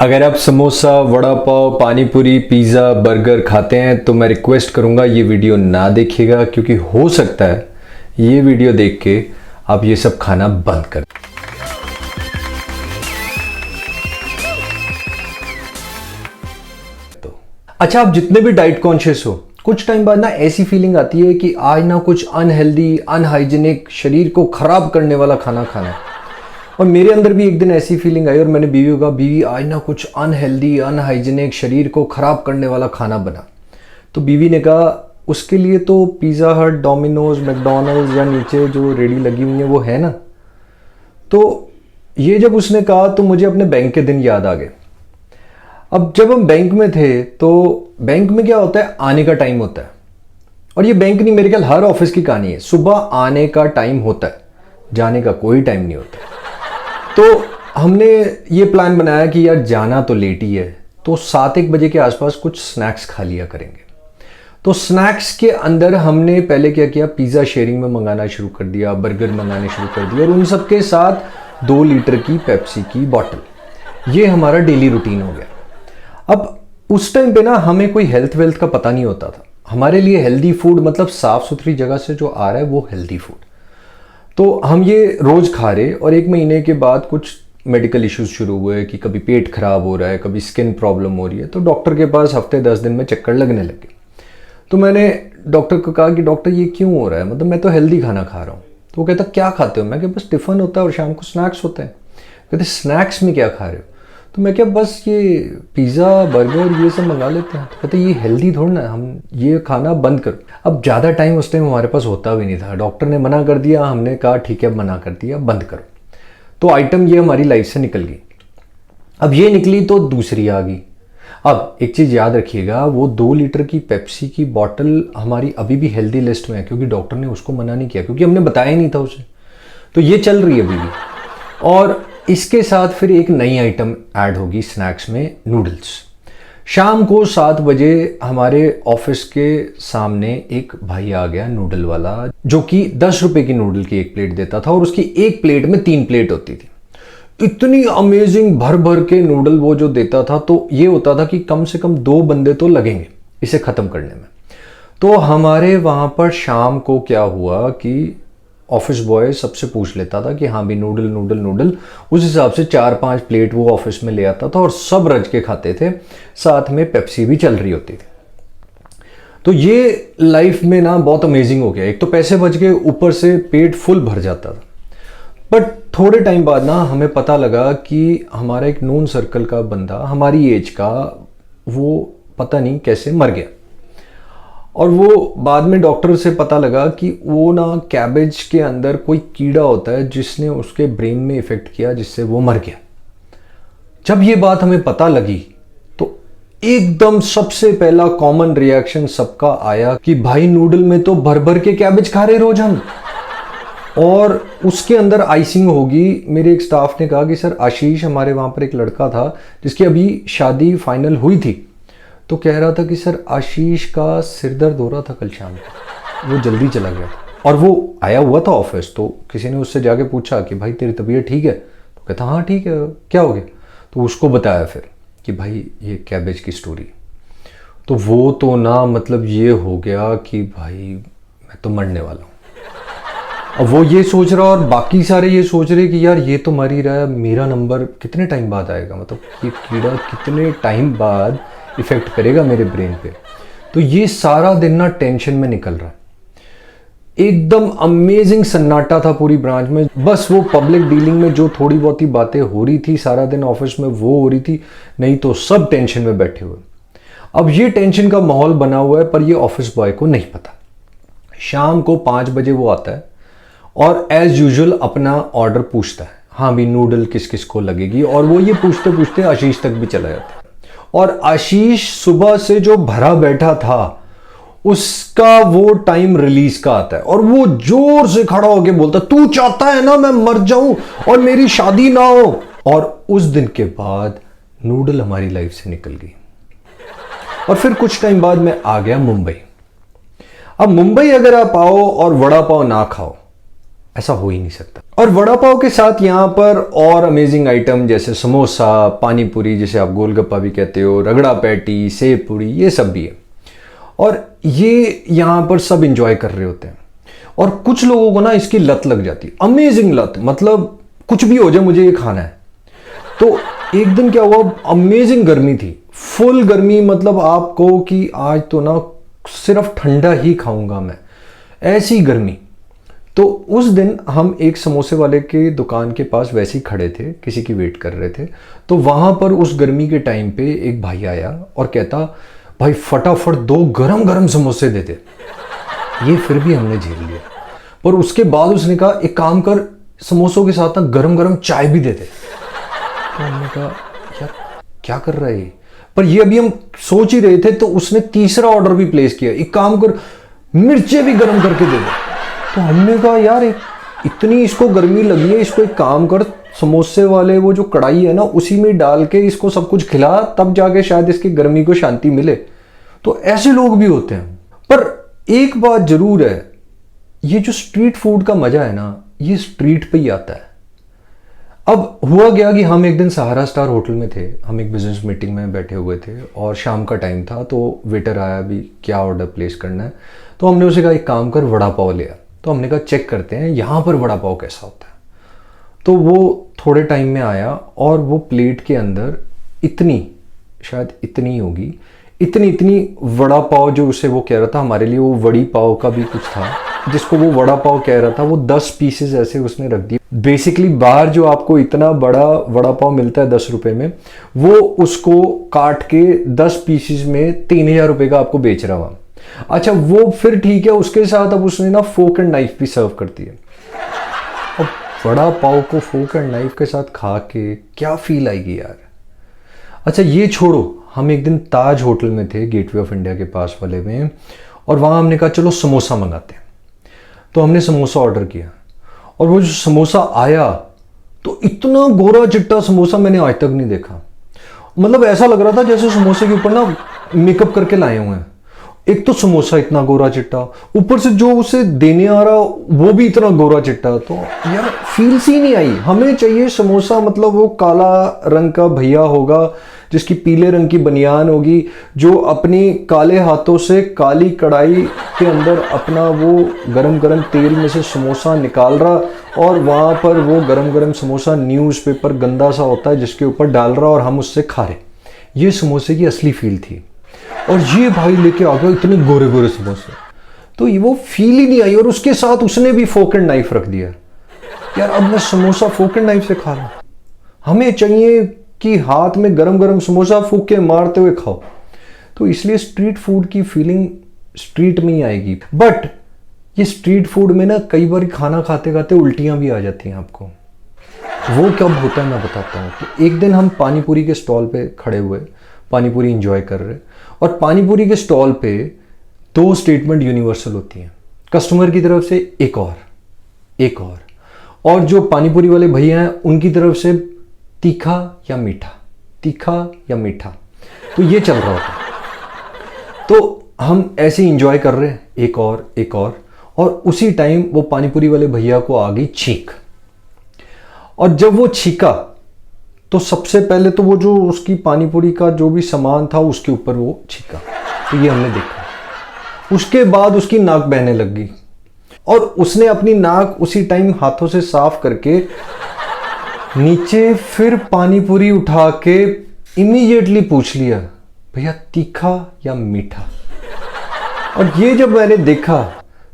अगर आप समोसा, वड़ा पाव, पानी पूरी, पिज़्ज़ा, बर्गर खाते हैं तो मैं रिक्वेस्ट करूंगा ये वीडियो ना देखिएगा, क्योंकि हो सकता है ये वीडियो देख के आप ये सब खाना बंद कर। अच्छा, आप जितने भी डाइट कॉन्शियस हो, कुछ टाइम बाद ना ऐसी फीलिंग आती है कि आज ना कुछ अनहेल्दी, अनहाइजीनिक, शरीर को खराब करने वाला खाना खाना है। और मेरे अंदर भी एक दिन ऐसी फीलिंग आई और मैंने बीवी को कहा, बीवी आज ना कुछ अनहेल्दी, अनहाइजीनिक, शरीर को ख़राब करने वाला खाना बना। तो बीवी ने कहा उसके लिए तो पिज़्ज़ा हट, डोमिनोज, मैकडॉनल्ड्स या नीचे जो रेडी लगी हुई है वो है ना। तो ये जब उसने कहा तो मुझे अपने बैंक के दिन याद आ गए। अब जब हम बैंक में थे तो बैंक में क्या होता है, आने का टाइम होता है। और ये बैंक नहीं, मेरे ख्याल हर ऑफिस की कहानी है, सुबह आने का टाइम होता है, जाने का कोई टाइम नहीं होता। तो हमने ये प्लान बनाया कि यार जाना तो लेट ही है, तो 7-1 बजे के आसपास कुछ स्नैक्स खा लिया करेंगे। तो स्नैक्स के अंदर हमने पहले क्या किया, पिज़्ज़ा शेयरिंग में मंगाना शुरू कर दिया, बर्गर मंगाने शुरू कर दिया, और उन सब के साथ 2 लीटर की पेप्सी की बॉटल। ये हमारा डेली रूटीन हो गया। अब उस टाइम पे ना हमें कोई हेल्थ वेल्थ का पता नहीं होता था। हमारे लिए हेल्दी फूड मतलब साफ सुथरी जगह से जो आ रहा है वो हेल्दी फूड। तो हम ये रोज खा रहे, और 1 महीने के बाद कुछ मेडिकल इश्यूज शुरू हुए कि कभी पेट खराब हो रहा है, कभी स्किन प्रॉब्लम हो रही है। तो डॉक्टर के पास हफ्ते 10 दिन में चक्कर लगने लगे। तो मैंने डॉक्टर को कहा कि डॉक्टर ये क्यों हो रहा है, मतलब मैं तो हेल्दी खाना खा रहा हूँ। तो वो कहता क्या खाते हो? मैं क्या बस टिफ़िन होता है और शाम को स्नैक्स होते हैं। कहते स्नैक्स में क्या खा रहे हो? तो मैं क्या बस ये पिज़्ज़ा, बर्गर ये सब मंगा लेते हैं। तो कहते ये हेल्दी थोड़ा ना, हम ये खाना बंद करो। अब ज़्यादा टाइम उस टाइम हमारे पास होता भी नहीं था। डॉक्टर ने मना कर दिया, हमने कहा ठीक है, मना कर दिया, बंद करो। तो आइटम ये हमारी लाइफ से निकल गई। अब ये निकली तो दूसरी आ गई। अब एक चीज़ याद रखिएगा, वो 2 लीटर की पेप्सी की बॉटल हमारी अभी भी हेल्दी लिस्ट में है, क्योंकि डॉक्टर ने उसको मना नहीं किया, क्योंकि हमने बताया ही नहीं था उसे। तो ये चल रही है अभी भी। और इसके साथ फिर एक नई आइटम ऐड होगी स्नैक्स में, नूडल्स। शाम को 7 बजे हमारे ऑफिस के सामने एक भाई आ गया, नूडल वाला, जो कि 10 रुपए की नूडल की एक प्लेट देता था, और उसकी एक प्लेट में 3 प्लेट होती थी। इतनी अमेजिंग भर भर के नूडल वो जो देता था, तो ये होता था कि कम से कम 2 बंदे तो लगेंगे इसे ख़त्म करने में। तो हमारे वहाँ पर शाम को क्या हुआ कि ऑफिस बॉय सबसे पूछ लेता था कि हाँ भी नूडल नूडल नूडल। उस हिसाब से 4-5 प्लेट वो ऑफिस में ले आता था, और सब रज के खाते थे, साथ में पेप्सी भी चल रही होती थी। तो ये लाइफ में ना बहुत अमेजिंग हो गया। एक तो पैसे बच गए, ऊपर से पेट फुल भर जाता था। बट थोड़े टाइम बाद ना हमें पता लगा कि हमारा एक नोन सर्कल का बंदा, हमारी एज का, वो पता नहीं कैसे मर गया। और वो बाद में डॉक्टर से पता लगा कि वो ना कैबेज के अंदर कोई कीड़ा होता है जिसने उसके ब्रेन में इफेक्ट किया, जिससे वो मर गया। जब ये बात हमें पता लगी तो एकदम सबसे पहला कॉमन रिएक्शन सबका आया कि भाई नूडल में तो भर भर के कैबेज खा रहे रोज हम, और उसके अंदर आइसिंग होगी। मेरे एक स्टाफ ने कहा कि सर आशीष, हमारे वहां पर एक लड़का था जिसकी अभी शादी फाइनल हुई थी, तो कह रहा था कि सर आशीष का सिर दर्द हो रहा था कल शाम को, वो जल्दी चला गया। और वो आया हुआ था ऑफिस, तो किसी ने उससे जाके पूछा कि भाई तेरी तबीयत ठीक है? तो कहता हाँ ठीक है, क्या हो गया? तो उसको बताया फिर कि भाई ये कैबेज की स्टोरी। तो वो तो ना मतलब ये हो गया कि भाई मैं तो मरने वाला हूँ। अब वो ये सोच रहा, और बाकी सारे ये सोच रहे कि यार ये तो मर ही रहा है, मेरा नंबर कितने टाइम बाद आएगा, मतलब ये कीड़ा कितने टाइम बाद इफेक्ट करेगा मेरे ब्रेन पे। तो ये सारा दिन ना टेंशन में निकल रहा है। एकदम अमेजिंग सन्नाटा था पूरी ब्रांच में। बस वो पब्लिक डीलिंग में जो थोड़ी बहुत ही बातें हो रही थी सारा दिन ऑफिस में, वो हो रही थी, नहीं तो सब टेंशन में बैठे हुए। अब ये टेंशन का माहौल बना हुआ है, पर ये ऑफिस बॉय को नहीं पता। शाम को 5 बजे वो आता है और एज यूजुअल अपना ऑर्डर पूछता है, हाँ भी नूडल किस किस को लगेगी, और वो ये पूछते पूछते आशीष तक भी चला जाता है। और आशीष सुबह से जो भरा बैठा था, उसका वो टाइम रिलीज का आता है, और वो जोर से खड़ा होकर बोलता, तू चाहता है ना मैं मर जाऊं और मेरी शादी ना हो। और उस दिन के बाद नूडल हमारी लाइफ से निकल गई। और फिर कुछ टाइम बाद मैं आ गया मुंबई। अब मुंबई अगर आप आओ और वड़ा पाव ना खाओ ऐसा हो ही नहीं सकता। और वड़ा पाव के साथ यहाँ पर और अमेजिंग आइटम जैसे समोसा, पानी पूरी जिसे आप गोलगप्पा भी कहते हो, रगड़ा पैटी, सेव पूरी, ये सब भी है। और ये यहाँ पर सब इंजॉय कर रहे होते हैं। और कुछ लोगों को ना इसकी लत लग जाती है, अमेजिंग लत, मतलब कुछ भी हो जाए मुझे ये खाना है। तो एक दिन क्या हुआ, अमेजिंग गर्मी थी, फुल गर्मी, मतलब आपको कि आज तो ना सिर्फ ठंडा ही खाऊंगा मैं, ऐसी गर्मी। तो उस दिन हम एक समोसे वाले के दुकान के पास वैसे ही खड़े थे, किसी की वेट कर रहे थे। तो वहां पर उस गर्मी के टाइम पे एक भाई आया और कहता, भाई फटाफट 2 गरम गरम समोसे दे दे। ये फिर भी हमने झेल लिया, पर उसके बाद उसने कहा एक काम कर, समोसों के साथ ना गरम गरम चाय भी दे दे। तो हमने कहा यार क्या कर रहा है ये, पर ये अभी हम सोच ही रहे थे। तो उसने तीसरा ऑर्डर भी प्लेस किया, एक काम कर मिर्चें भी गरम करके दे दे। तो हमने कहा यार इतनी इसको गर्मी लगी है, इसको एक काम कर, समोसे वाले वो जो कढ़ाई है ना उसी में डाल के इसको सब कुछ खिला, तब जाके शायद इसकी गर्मी को शांति मिले। तो ऐसे लोग भी होते हैं। पर एक बात जरूर है, ये जो स्ट्रीट फूड का मजा है ना, ये स्ट्रीट पे ही आता है। अब हुआ गया कि हम एक दिन सहारा स्टार होटल में थे, हम एक बिजनेस मीटिंग में बैठे हुए थे और शाम का टाइम था। तो वेटर आया, भी क्या ऑर्डर प्लेस करना है। तो हमने उसे कहा एक काम कर वड़ा पाव ले आ। तो हमने कहा चेक करते हैं यहाँ पर वड़ा पाव कैसा होता है। तो वो थोड़े टाइम में आया और वो प्लेट के अंदर इतनी, शायद इतनी होगी, इतनी वड़ा पाव, जो उसे वो कह रहा था, हमारे लिए वो वड़ी पाव का भी कुछ था जिसको वो वड़ा पाव कह रहा था, वो 10 पीसेस ऐसे उसने रख दिए। बेसिकली बाहर जो आपको इतना बड़ा वड़ा पाव मिलता है 10 रुपए में, वो उसको काट के 10 पीसेस में 3000 रुपए का आपको बेच रहा हुआ। अच्छा वो फिर ठीक है, उसके साथ अब उसने ना फोक एंड नाइफ भी सर्व कर दिया। अब वड़ा पाव को फोक एंड नाइफ के साथ खा के क्या फील आएगी यार। अच्छा ये छोड़ो, हम एक दिन ताज होटल में थे, गेटवे ऑफ इंडिया के पास वाले में, और वहां हमने कहा चलो समोसा मंगाते हैं। तो हमने समोसा ऑर्डर किया और वो जो समोसा आया तो इतना गोरा चिट्टा समोसा मैंने आज तक नहीं देखा। मतलब ऐसा लग रहा था जैसे समोसे के ऊपर ना मेकअप करके लाए हुए हैं। एक तो समोसा इतना गोरा चिट्टा, ऊपर से जो उसे देने आ रहा वो भी इतना गोरा चिट्टा। तो यार फील सी नहीं आई। हमें चाहिए समोसा, मतलब वो काला रंग का भैया होगा जिसकी पीले रंग की बनियान होगी, जो अपनी काले हाथों से काली कढ़ाई के अंदर अपना वो गरम गरम तेल में से समोसा निकाल रहा, और वहाँ पर वो गरम गरम समोसा न्यूज़पेपर गंदा सा होता है जिसके ऊपर डाल रहा और हम उससे खा रहे। ये समोसे की असली फील थी। और ये भाई लेके आ गया इतने गोरे गोरे समोसे, तो वो फील ही नहीं आई। और उसके साथ उसने भी फोक एंड नाइफ रख दिया। यार अब मैं समोसा फोक एंड नाइफ से खा रहा हूँ, हमें चाहिए कि हाथ में गरम गरम समोसा फूक के मारते हुए खाओ। तो इसलिए स्ट्रीट फूड की फीलिंग स्ट्रीट में ही आएगी। बट ये स्ट्रीट फूड में ना कई बार खाना खाते खाते उल्टियां भी आ जाती हैं आपको। वो कब होता है मैं बताता हूँ। तो एक दिन हम पानीपुरी के स्टॉल पे खड़े हुए, पानीपुरी इंजॉय कर रहे, और पानीपुरी के स्टॉल पे 2 स्टेटमेंट यूनिवर्सल होती हैं, कस्टमर की तरफ से एक और जो पानीपुरी वाले भैया हैं उनकी तरफ से तीखा या मीठा, तीखा या मीठा। तो ये चल रहा होता। तो हम ऐसे इंजॉय कर रहे हैं, एक और उसी टाइम वो पानीपुरी वाले भैया को आ गई छींक। और जब वो छींका तो सबसे पहले तो वो जो उसकी पानीपुरी का जो भी सामान था उसके ऊपर वो छींका। तो ये हमने देखा। उसके बाद उसकी नाक बहने लग गई और उसने अपनी नाक उसी टाइम हाथों से साफ करके नीचे फिर पानीपुरी उठा के इमीडिएटली पूछ लिया, भैया तीखा या मीठा। और ये जब मैंने देखा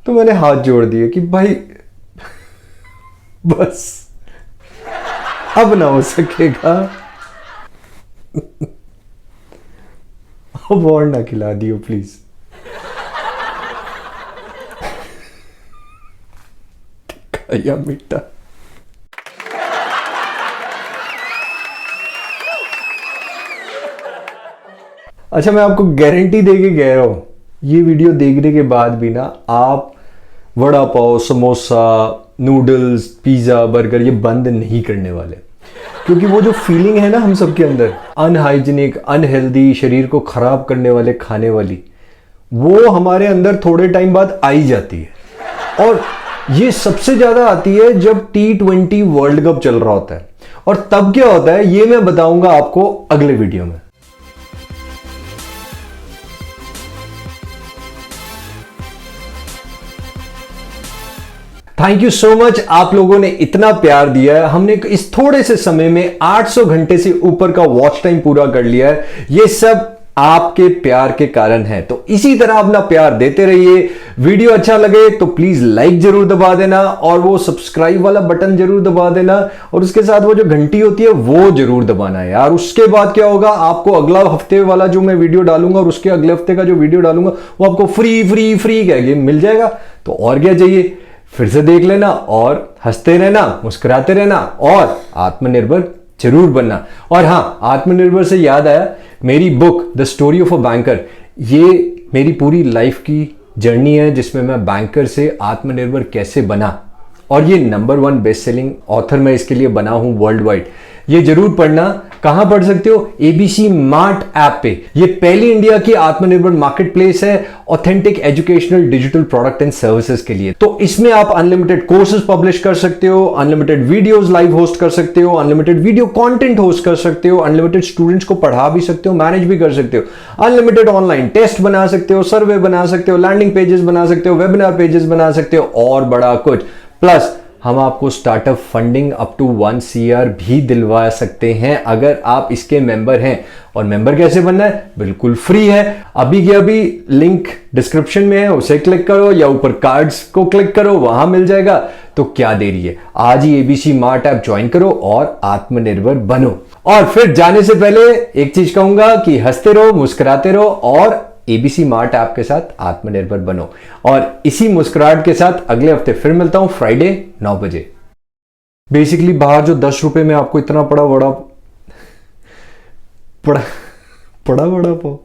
तो मैंने हाथ जोड़ दिए कि भाई बस अब ना हो सकेगा, अब और ना खिला दियो प्लीज। तीखा या मीठा। अच्छा मैं आपको गारंटी दे के कह रहा हूं, ये वीडियो देखने के बाद भी ना आप vada pav, samosa, noodles, pizza, burger ये बंद नहीं करने वाले। क्योंकि वो जो फीलिंग है ना हम सबके अंदर, अनहाइजीनिक, अनहेल्दी, शरीर को ख़राब करने वाले खाने वाली, वो हमारे अंदर थोड़े टाइम बाद आ ही जाती है। और ये सबसे ज्यादा आती है जब T20 वर्ल्ड कप चल रहा होता है। और तब क्या होता है ये मैं बताऊंगा आपको अगले वीडियो में। थैंक यू सो मच, आप लोगों ने इतना प्यार दिया है। हमने इस थोड़े से समय में 800 घंटे से ऊपर का वॉच टाइम पूरा कर लिया है। ये सब आपके प्यार के कारण है। तो इसी तरह अपना प्यार देते रहिए। वीडियो अच्छा लगे तो प्लीज लाइक जरूर दबा देना और वो सब्सक्राइब वाला बटन जरूर दबा देना और उसके साथ वो जो घंटी होती है वो जरूर दबाना है यार। उसके बाद क्या होगा, आपको अगला हफ्ते वाला जो मैं वीडियो डालूंगा और उसके अगले हफ्ते का जो वीडियो डालूंगा वो आपको फ्री फ्री फ्री कह के मिल जाएगा। तो और क्या चाहिए, फिर से देख लेना और हंसते रहना, मुस्कुराते रहना और आत्मनिर्भर जरूर बनना। और हां, आत्मनिर्भर से याद आया, मेरी book the story of a banker, ये मेरी पूरी लाइफ की जर्नी है जिसमें मैं बैंकर से आत्मनिर्भर कैसे बना और ये नंबर 1 बेस्ट सेलिंग ऑथर मैं इसके लिए बना हूं वर्ल्ड वाइड। ये जरूर पढ़ना। कहां पढ़ सकते हो? ABC मार्ट ऐप पे। ये पहली इंडिया की आत्मनिर्भर मार्केट प्लेस है authentic educational digital product and services के लिए। तो इसमें आप अनलिमिटेड कोर्सेज पब्लिश कर सकते हो, अनलिमिटेड वीडियोस लाइव होस्ट कर सकते हो, अनलिमिटेड वीडियो कंटेंट होस्ट कर सकते हो, अनलिमिटेड स्टूडेंट्स को पढ़ा भी सकते हो, मैनेज भी कर सकते हो, अनलिमिटेड ऑनलाइन टेस्ट बना सकते हो, सर्वे बना सकते हो, लैंडिंग पेजेस बना सकते हो, वेबिनार पेजेस बना सकते हो और बड़ा कुछ। प्लस हम आपको startup funding up to 1 CR भी दिलवा सकते हैं अगर आप इसके मेंबर हैं। और मेंबर कैसे बनना है? बिल्कुल फ्री है। अभी के अभी लिंक डिस्क्रिप्शन में है, उसे क्लिक करो या ऊपर कार्ड्स को क्लिक करो, वहां मिल जाएगा। तो क्या देरी है, आज ही ABC मार्ट ऐप ज्वाइन करो और आत्मनिर्भर बनो। और फिर जाने से पहले एक चीज कहूंगा कि हंसते रहो, मुस्कुराते रहो और ABC मार्ट ऐप के साथ आत्मनिर्भर बनो। और इसी मुस्कुराहट के साथ अगले हफ्ते फिर मिलता हूं फ्राइडे 9 बजे। बेसिकली बाहर जो 10 रुपए में आपको इतना बड़ा पाव